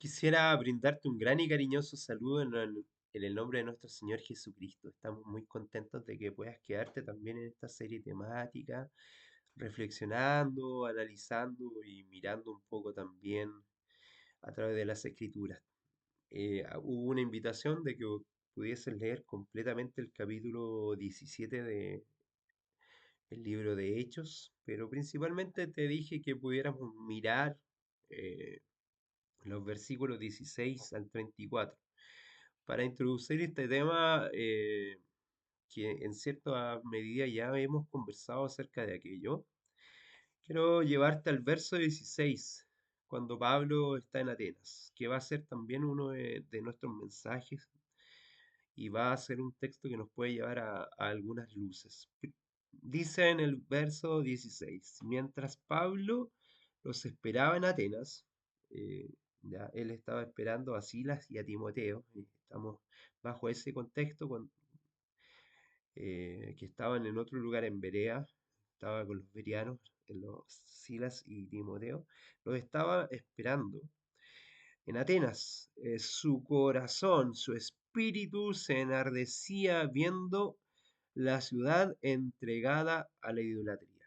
Quisiera brindarte un gran y cariñoso saludo en el nombre de nuestro Señor Jesucristo. Estamos muy contentos de que puedas quedarte también en esta serie temática, reflexionando, analizando y mirando un poco también a través de las Escrituras. Hubo una invitación de que pudieses leer completamente el capítulo 17 del libro de Hechos, pero principalmente te dije que pudiéramos mirar eh, los versículos 16 al 34. Para introducir este tema, que en cierta medida ya hemos conversado acerca de aquello, quiero llevarte al verso 16, cuando Pablo está en Atenas, que va a ser también uno de nuestros mensajes y va a ser un texto que nos puede llevar a algunas luces. Dice en el verso 16, mientras Pablo los esperaba en Atenas, eh, ya él estaba esperando a Silas y a Timoteo, y estamos bajo ese contexto, que estaban en otro lugar en Berea, estaba con los berianos, en los Silas y Timoteo, los estaba esperando en Atenas. Su corazón, su espíritu se enardecía viendo la ciudad entregada a la idolatría.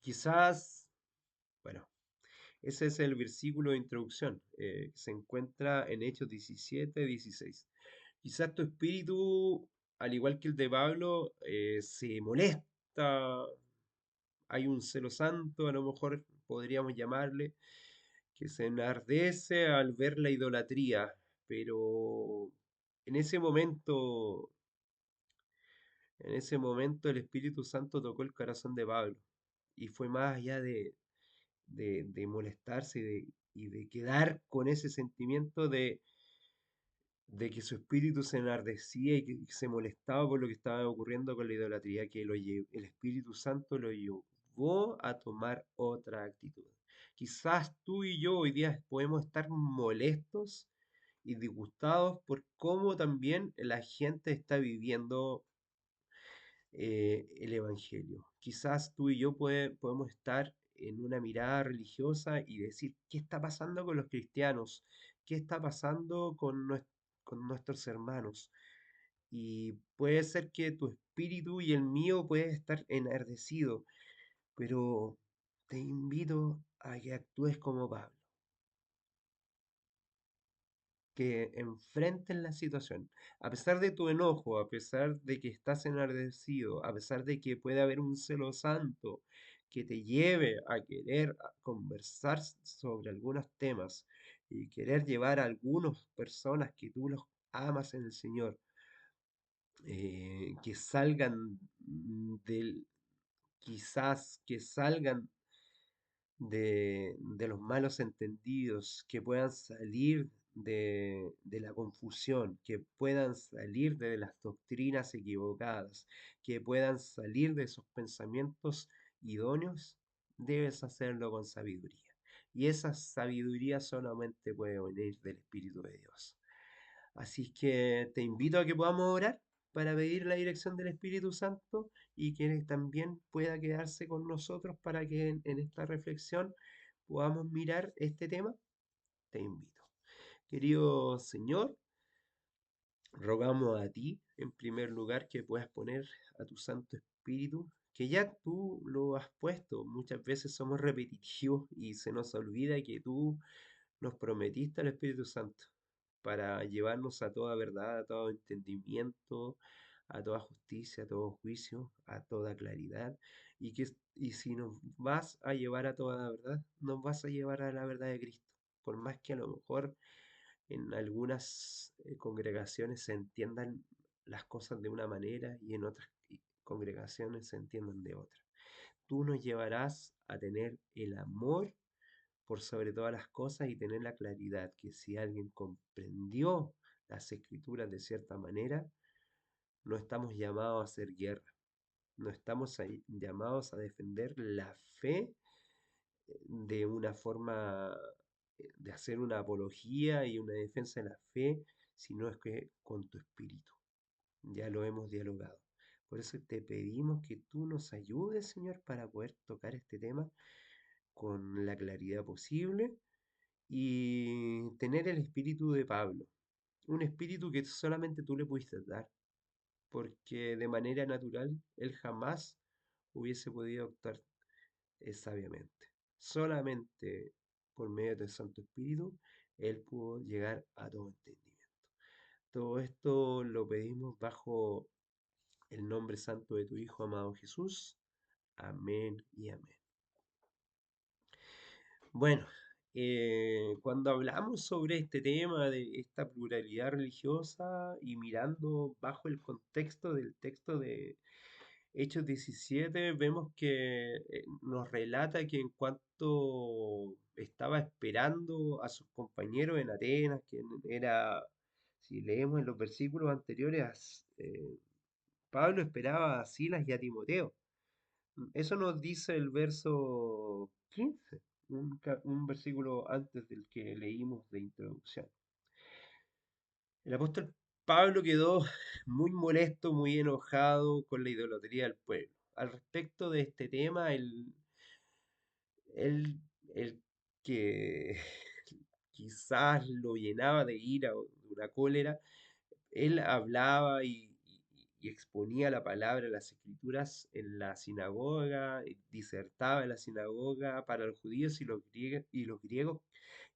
Quizás, bueno, ese es el versículo de introducción, que se encuentra en Hechos 17-16. Quizás tu espíritu, al igual que el de Pablo, se molesta, hay un celo santo, a lo mejor podríamos llamarle, que se enardece al ver la idolatría, pero en ese momento, en ese momento el Espíritu Santo tocó el corazón de Pablo y fue más allá de molestarse y de quedar con ese sentimiento de que su espíritu se enardecía y que se molestaba por lo que estaba ocurriendo con la idolatría, que el Espíritu Santo lo llevó a tomar otra actitud. Quizás tú y yo hoy día podemos estar molestos y disgustados por cómo también la gente está viviendo el Evangelio. Quizás tú y yo podemos estar en una mirada religiosa y decir, ¿qué está pasando con los cristianos? ¿Qué está pasando con nuestros hermanos? Y puede ser que tu espíritu y el mío puede estar enardecido, pero te invito a que actúes como Pablo, que enfrenten la situación. A pesar de tu enojo, a pesar de que estás enardecido, a pesar de que puede haber un celo santo que te lleve a querer conversar sobre algunos temas y querer llevar a algunas personas que tú los amas en el Señor, que salgan del, quizás que salgan de los malos entendidos, que puedan salir de la confusión, que puedan salir de las doctrinas equivocadas, que puedan salir de esos pensamientos idóneos, debes hacerlo con sabiduría. Y esa sabiduría solamente puede venir del Espíritu de Dios. Así que te invito a que podamos orar para pedir la dirección del Espíritu Santo y que Él también pueda quedarse con nosotros para que en esta reflexión podamos mirar este tema. Te invito. Querido Señor, rogamos a ti, en primer lugar, que puedas poner a tu Santo Espíritu, que ya tú lo has puesto. Muchas veces somos repetitivos y se nos olvida que tú nos prometiste al Espíritu Santo para llevarnos a toda verdad, a todo entendimiento, a toda justicia, a todo juicio, a toda claridad. Y si nos vas a llevar a toda verdad, nos vas a llevar a la verdad de Cristo. Por más que a lo mejor en algunas congregaciones se entiendan las cosas de una manera y en otras congregaciones se entiendan de otra. Tú nos llevarás a tener el amor por sobre todas las cosas y tener la claridad que si alguien comprendió las escrituras de cierta manera, no estamos llamados a hacer guerra, no estamos llamados a defender la fe de una forma de hacer una apología y una defensa de la fe, sino es que con tu espíritu. Ya lo hemos dialogado. Por eso te pedimos que tú nos ayudes, Señor, para poder tocar este tema con la claridad posible y tener el espíritu de Pablo, un espíritu que solamente tú le pudiste dar, porque de manera natural él jamás hubiese podido actuar sabiamente. Solamente por medio del Santo Espíritu él pudo llegar a todo entendimiento. Todo esto lo pedimos bajo el nombre santo de tu Hijo amado Jesús. Amén y amén. Bueno, cuando hablamos sobre este tema de esta pluralidad religiosa y mirando bajo el contexto del texto de Hechos 17, vemos que nos relata que en cuanto estaba esperando a sus compañeros en Atenas, que era, si leemos en los versículos anteriores, Pablo esperaba a Silas y a Timoteo. Eso nos dice el verso 15, un versículo antes del que leímos de introducción. El apóstol Pablo quedó muy molesto, muy enojado con la idolatría del pueblo. Al respecto de este tema, él, el que quizás lo llenaba de ira o de una cólera, él hablaba y exponía la palabra, las escrituras en la sinagoga, disertaba en la sinagoga para los judíos y los griegos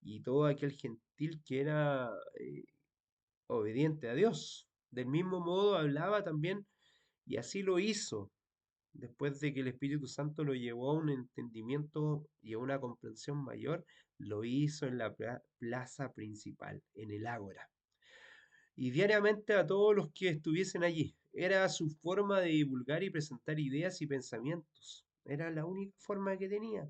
y todo aquel gentil que era obediente a Dios. Del mismo modo hablaba también, y así lo hizo, después de que el Espíritu Santo lo llevó a un entendimiento y a una comprensión mayor, lo hizo en la plaza principal, en el ágora y diariamente a todos los que estuviesen allí. Era su forma de divulgar y presentar ideas y pensamientos. Era la única forma que tenía.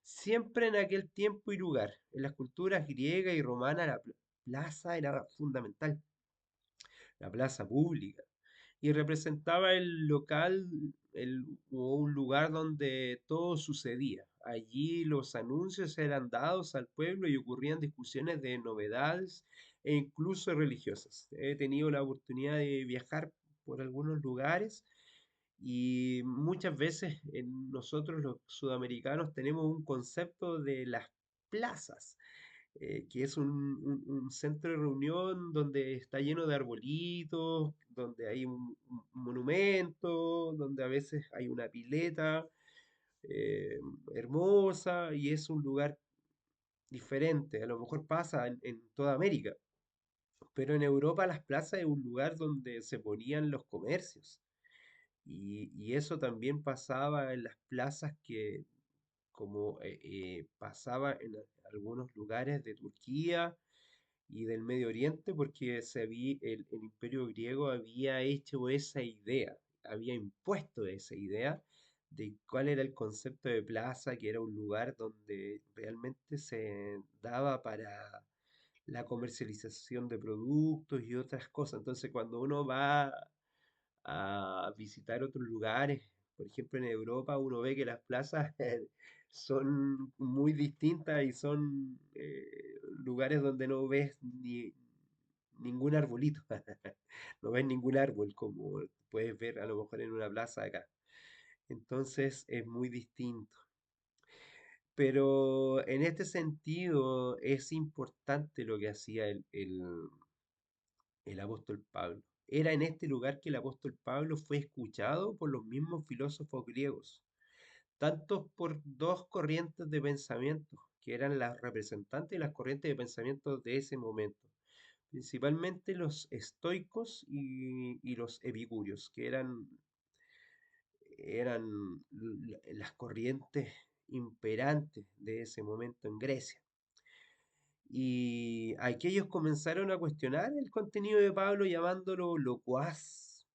Siempre en aquel tiempo y lugar, en las culturas griega y romana, la plaza era fundamental, la plaza pública, y representaba el local o un lugar donde todo sucedía. Allí los anuncios eran dados al pueblo y ocurrían discusiones de novedades e incluso religiosas. He tenido la oportunidad de viajar por algunos lugares y muchas veces nosotros los sudamericanos tenemos un concepto de las plazas que es un centro de reunión donde está lleno de arbolitos, donde hay un monumento, donde a veces hay una pileta eh, hermosa y es un lugar diferente. A lo mejor pasa en toda América, pero en Europa las plazas es un lugar donde se ponían los comercios. Y eso también pasaba en las plazas que, como pasaba en algunos lugares de Turquía y del Medio Oriente, porque el imperio griego había hecho esa idea, había impuesto esa idea de cuál era el concepto de plaza, que era un lugar donde realmente se daba para la comercialización de productos y otras cosas. Entonces, cuando uno va a visitar otros lugares, por ejemplo en Europa, uno ve que las plazas son muy distintas y son lugares donde no ves ningún arbolito, no ves ningún árbol como puedes ver a lo mejor en una plaza acá. Entonces es muy distinto. Pero en este sentido es importante lo que hacía el apóstol Pablo. Era en este lugar que el apóstol Pablo fue escuchado por los mismos filósofos griegos, tanto por dos corrientes de pensamiento, que eran las representantes de las corrientes de pensamiento de ese momento, principalmente los estoicos y los epicúreos, que eran las corrientes imperantes de ese momento en Grecia. Y aquellos comenzaron a cuestionar el contenido de Pablo llamándolo locuaz,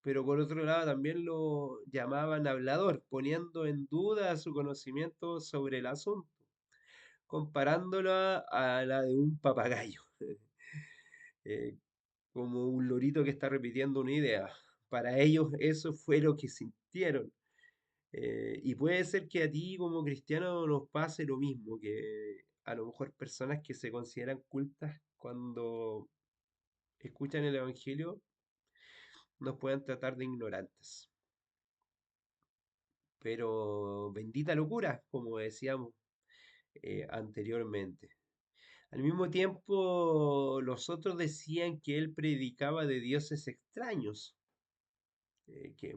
pero por otro lado también lo llamaban hablador, poniendo en duda su conocimiento sobre el asunto, comparándolo a la de un papagayo, eh, como un lorito que está repitiendo una idea. Para ellos eso fue lo que sintieron. Y puede ser que a ti como cristiano nos pase lo mismo, que a lo mejor personas que se consideran cultas cuando escuchan el Evangelio nos puedan tratar de ignorantes. Pero bendita locura, como decíamos anteriormente. Al mismo tiempo, los otros decían que él predicaba de dioses extraños,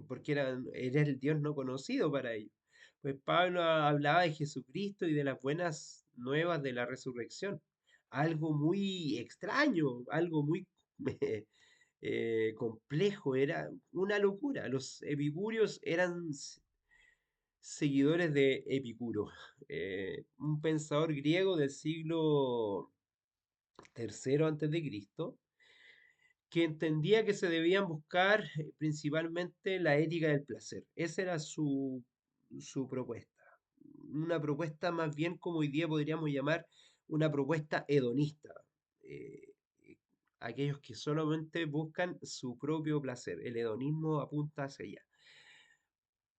porque era el Dios no conocido para ellos. Pues Pablo hablaba de Jesucristo y de las buenas nuevas de la resurrección. Algo muy extraño, algo muy complejo, era una locura. Los epicúreos eran seguidores de Epicuro, un pensador griego del siglo tercero antes de Cristo, que entendía que se debían buscar principalmente la ética del placer. Esa era su propuesta. Una propuesta más bien como hoy día podríamos llamar una propuesta hedonista. Eh, eh, Aquellos que solamente buscan su propio placer. El hedonismo apunta hacia allá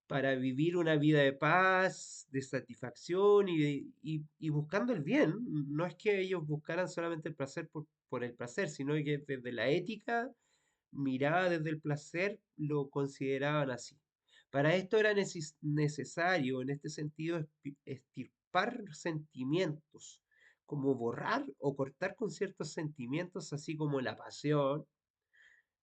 para vivir una vida de paz, de satisfacción y buscando el bien. No es que ellos buscaran solamente el placer por el placer, sino que desde la ética, mirada desde el placer, lo consideraban así. Para esto era necesario, en este sentido, extirpar sentimientos, como borrar o cortar con ciertos sentimientos, así como la pasión.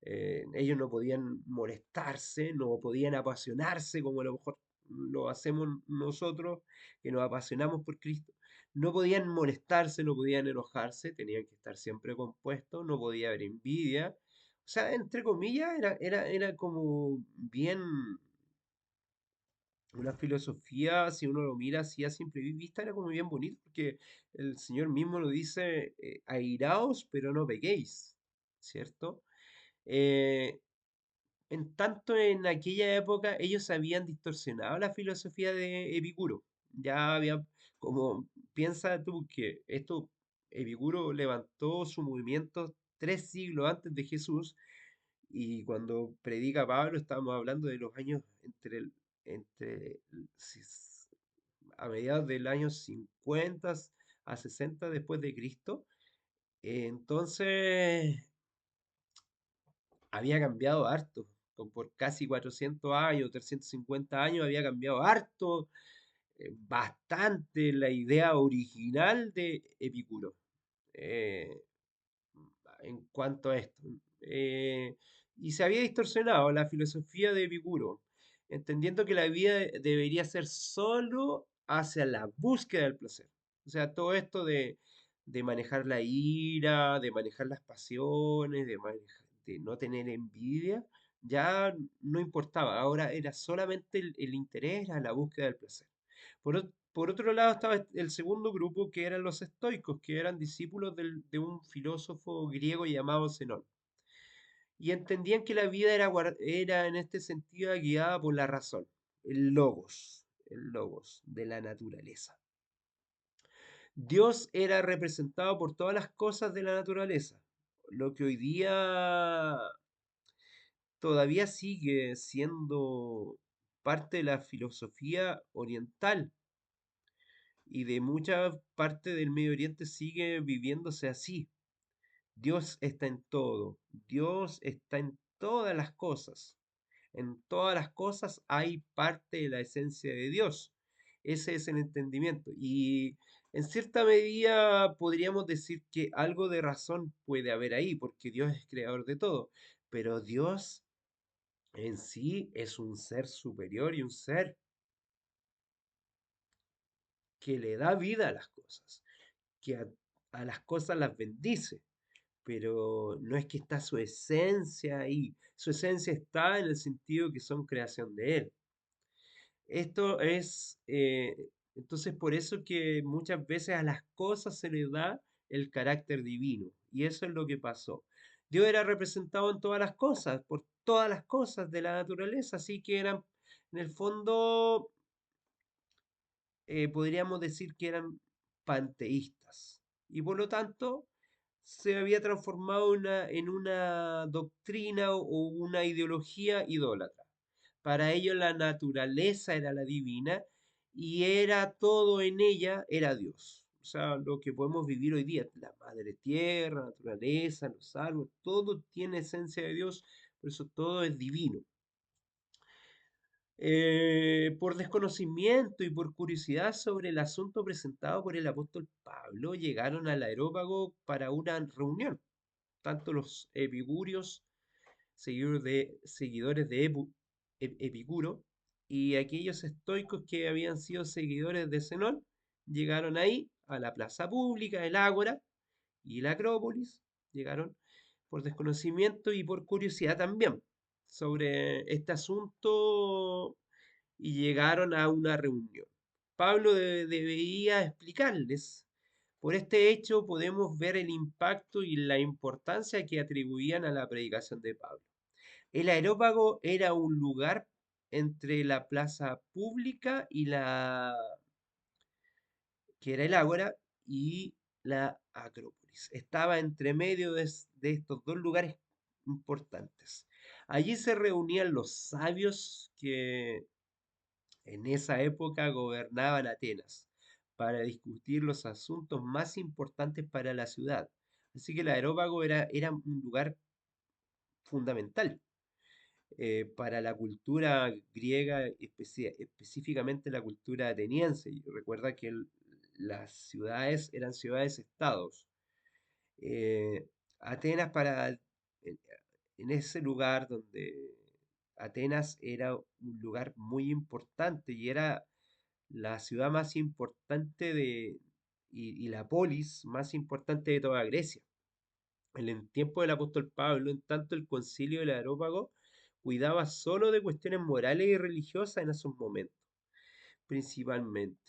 Ellos no podían molestarse, no podían apasionarse como a lo mejor lo hacemos nosotros, que nos apasionamos por Cristo. No podían molestarse, no podían enojarse, tenían que estar siempre compuestos, no podía haber envidia. O sea, entre comillas, era como bien una filosofía, si uno lo mira así a simple vista, era como bien bonito, porque el Señor mismo lo dice, airaos, pero no pequéis, ¿cierto? Eh, en tanto en aquella época ellos habían distorsionado la filosofía de Epicuro. Ya había, como piensa tú que esto, Epicuro levantó su movimiento 3 siglos antes de Jesús y cuando predica Pablo estamos hablando de los años a mediados del año 50 a 60 después de Cristo. Entonces había cambiado harto, por casi 400 años, 350 años, había cambiado harto, bastante la idea original de Epicuro. Eh, en cuanto a esto. Y se había distorsionado la filosofía de Epicuro, entendiendo que la vida debería ser solo hacia la búsqueda del placer. O sea, todo esto de manejar la ira, de manejar las pasiones, de no tener envidia, ya no importaba. Ahora era solamente el interés, era la búsqueda del placer. Por otro lado estaba el segundo grupo, que eran los estoicos, que eran discípulos de un filósofo griego llamado Zenón. Y entendían que la vida era en este sentido guiada por la razón, el logos de la naturaleza. Dios era representado por todas las cosas de la naturaleza, lo que hoy día todavía sigue siendo parte de la filosofía oriental y de mucha parte del Medio Oriente sigue viviéndose así. Dios está en todo, Dios está en todas las cosas. En todas las cosas hay parte de la esencia de Dios. Ese es el entendimiento. Y en cierta medida podríamos decir que algo de razón puede haber ahí, porque Dios es creador de todo. Pero Dios en sí es un ser superior y un ser que le da vida a las cosas, que a las cosas las bendice, pero no es que está su esencia ahí. Su esencia está en el sentido que son creación de Él. Esto es, entonces por eso que muchas veces a las cosas se les da el carácter divino. Y eso es lo que pasó. Dios era representado en todas las cosas, por todas las cosas de la naturaleza, así que eran, en el fondo, podríamos decir que eran panteístas. Y por lo tanto, se había transformado en una doctrina o una ideología idólatra. Para ellos la naturaleza era la divina y era todo en ella, era Dios. O sea, lo que podemos vivir hoy día, la madre tierra, la naturaleza, los árboles, todo tiene esencia de Dios, por eso todo es divino. Por desconocimiento y por curiosidad sobre el asunto presentado por el apóstol Pablo, llegaron al Areópago para una reunión. Tanto los epicúreos, seguidores de Epicuro, y aquellos estoicos que habían sido seguidores de Zenón, llegaron ahí, a la plaza pública, el Ágora y la Acrópolis, llegaron por desconocimiento y por curiosidad también sobre este asunto y llegaron a una reunión. Pablo debía explicarles. Por este hecho podemos ver el impacto y la importancia que atribuían a la predicación de Pablo. El Areópago era un lugar entre la plaza pública y la que era el Ágora y la Acrópolis. Estaba entre medio de estos dos lugares importantes. Allí se reunían los sabios que en esa época gobernaban Atenas para discutir los asuntos más importantes para la ciudad. Así que el Areópago era un lugar fundamental para la cultura griega, específicamente la cultura ateniense. Y recuerda que las ciudades eran ciudades-estados. Eh, Atenas en ese lugar donde Atenas era un lugar muy importante y era la ciudad más importante y la polis más importante de toda Grecia. En el tiempo del apóstol Pablo, en tanto el concilio del Areópago cuidaba solo de cuestiones morales y religiosas en esos momentos, principalmente.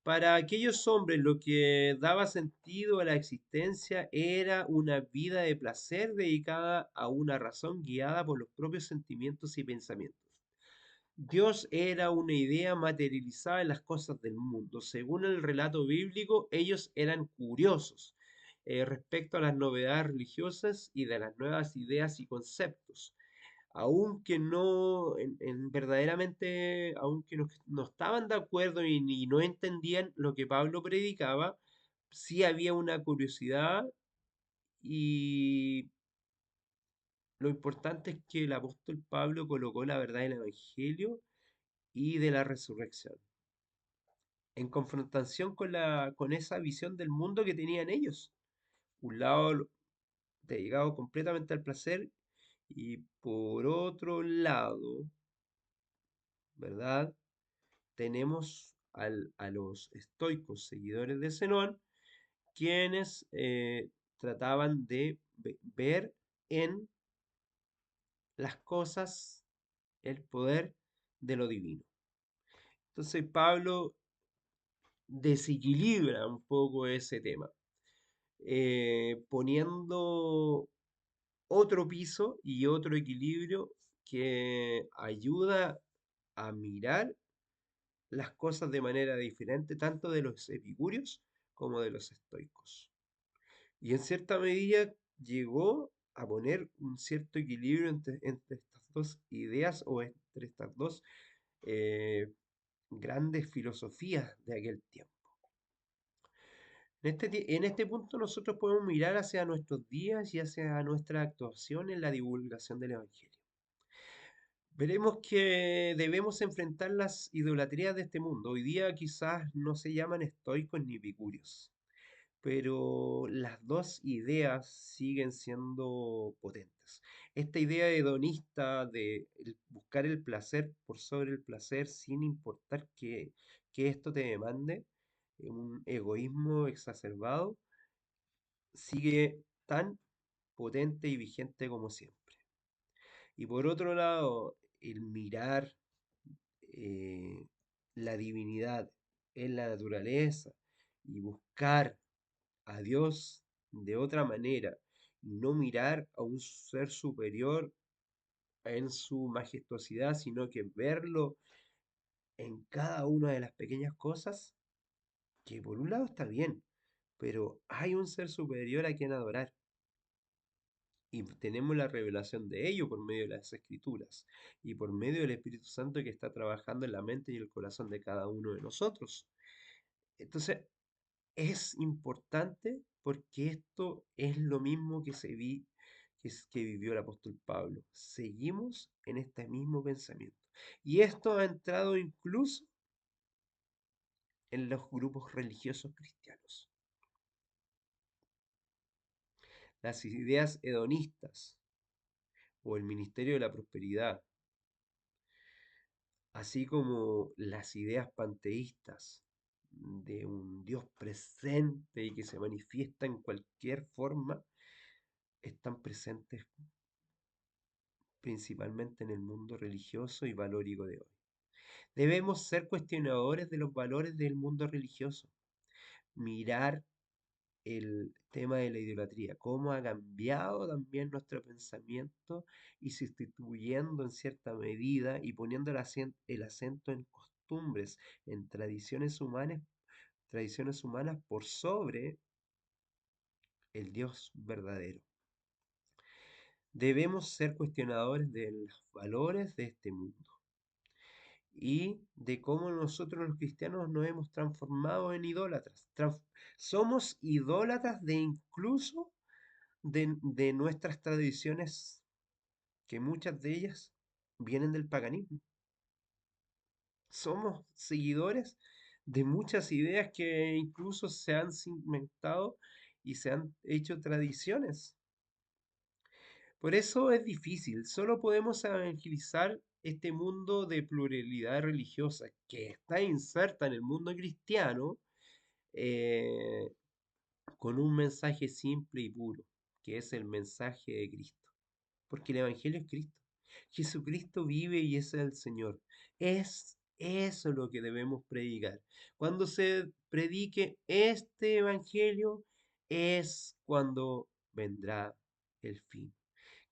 Para aquellos hombres lo que daba sentido a la existencia era una vida de placer dedicada a una razón guiada por los propios sentimientos y pensamientos. Dios era una idea materializada en las cosas del mundo. Según el relato bíblico, ellos eran curiosos respecto a las novedades religiosas y de las nuevas ideas y conceptos. Aunque no, verdaderamente, aunque no estaban de acuerdo y no entendían lo que Pablo predicaba, sí había una curiosidad y lo importante es que el apóstol Pablo colocó la verdad del Evangelio y de la resurrección, en confrontación con esa visión del mundo que tenían ellos. Un lado dedicado completamente al placer y por otro lado, ¿verdad? Tenemos a los estoicos seguidores de Zenón, quienes trataban de ver en las cosas el poder de lo divino. Entonces Pablo desequilibra un poco ese tema, poniendo otro piso y otro equilibrio que ayuda a mirar las cosas de manera diferente, tanto de los epicúreos como de los estoicos. Y en cierta medida llegó a poner un cierto equilibrio entre estas dos ideas o entre estas dos eh, grandes filosofías de aquel tiempo. En este punto nosotros podemos mirar hacia nuestros días y hacia nuestra actuación en la divulgación del Evangelio. Veremos que debemos enfrentar las idolatrías de este mundo. Hoy día quizás no se llaman estoicos ni epicúreos, pero las dos ideas siguen siendo potentes. Esta idea hedonista de buscar el placer por sobre el placer sin importar que esto te demande, un egoísmo exacerbado, sigue tan potente y vigente como siempre. Y por otro lado, el mirar eh, la divinidad en la naturaleza y buscar a Dios de otra manera, y no mirar a un ser superior en su majestuosidad, sino que verlo en cada una de las pequeñas cosas, que por un lado está bien, pero hay un ser superior a quien adorar. Y tenemos la revelación de ello por medio de las escrituras y por medio del Espíritu Santo que está trabajando en la mente y el corazón de cada uno de nosotros. Entonces, es importante porque esto es lo mismo que vivió el apóstol Pablo. Seguimos en este mismo pensamiento. Y esto ha entrado incluso en los grupos religiosos cristianos. Las ideas hedonistas o el Ministerio de la Prosperidad, así como las ideas panteístas de un Dios presente y que se manifiesta en cualquier forma, están presentes principalmente en el mundo religioso y valórico de hoy. Debemos ser cuestionadores de los valores del mundo religioso, mirar el tema de la idolatría, cómo ha cambiado también nuestro pensamiento y sustituyendo en cierta medida y poniendo el acento en costumbres, en tradiciones humanas por sobre el Dios verdadero. Debemos ser cuestionadores de los valores de este mundo y de cómo nosotros los cristianos nos hemos transformado en idólatras. Somos idólatras de incluso de nuestras tradiciones, que muchas de ellas vienen del paganismo. Somos seguidores de muchas ideas que incluso se han cimentado y se han hecho tradiciones. Por eso es difícil, solo podemos evangelizar este mundo de pluralidad religiosa que está inserta en el mundo cristiano eh, con un mensaje simple y puro, que es el mensaje de Cristo. Porque el Evangelio es Cristo. Jesucristo vive y es el Señor. Es eso lo que debemos predicar. Cuando se predique este Evangelio es cuando vendrá el fin.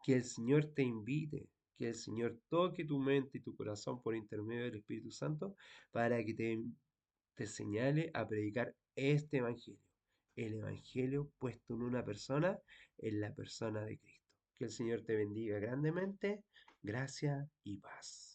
Que el Señor te invite, que el Señor toque tu mente y tu corazón por intermedio del Espíritu Santo para que te señale a predicar este Evangelio. El Evangelio puesto en una persona, en la persona de Cristo. Que el Señor te bendiga grandemente. Gracia y paz.